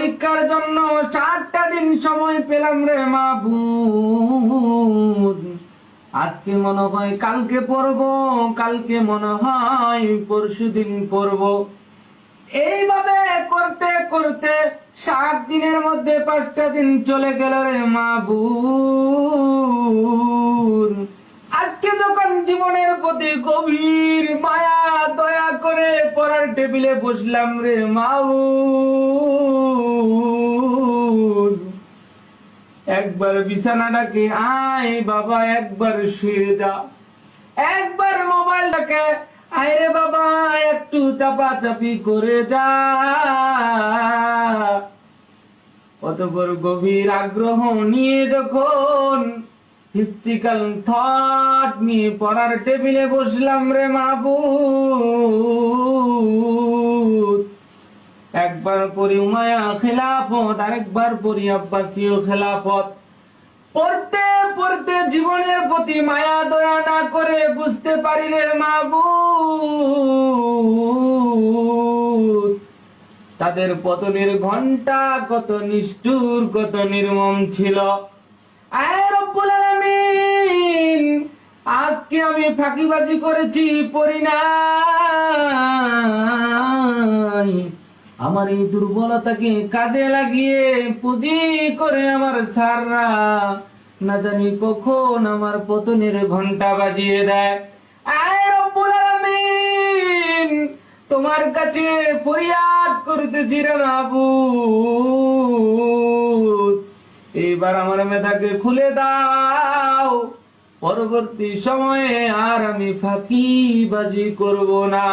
পরীক্ষার জন্য 7টা দিন সময় পেলাম রে মাবুদ। আজকে মনে হয় কালকে পড়বো, কালকে মনে হয় পরশুদিন পড়বো। এইভাবে করতে করতে 7 দিনের মধ্যে 5টা দিন চলে গেল রে মাবুদ। আজকে যখন জীবনের প্রতি গভীর মায়া দয়া করে পড়ার টেবিলে বসলাম রে মাবুদ, একবার বিছানাটাকে আয় বাবা, একবার শুয়ে যা, একবার মোবাইলটাকে আয় রে বাবা একটু চাপাচাপি করে যা। অতঃপর গভীর আগ্রহ নিয়ে যখন হিস্ট্রিক্যাল থট নিয়ে পড়ার টেবিলে বসলাম রে মাবুদ, একবার পড়ি উমায়া খেলাফত, আরেকবার পড়ি আব্বাসীয় খেলাফত। পড়তে পড়তে জীবনের প্রতি মায়া দয়া না করে বুঝতে পারি রে মাবুদ, তাদের পতনের ঘন্টা কত নিষ্ঠুর, কত নির্মম ছিল। আয় রব্বুল আলামিন, আজকে আমি ফাঁকিবাজি করেছি, পড়ি নাই, আমার এই দুর্বলতাকে কাজে লাগিয়ে পুঁজি করে আমার সাররা না জানি কখন আমার পতনের ঘন্টা বাজিয়ে দেয়। আয় রব্বুল আলামিন, তোমার কাছে ফরিয়াদ করতেছি রে মাবুদ, এবার আমার মেধাকে খুলে দাও, পরবর্তী সময়ে আর আমি ফাঁকিবাজি করব না।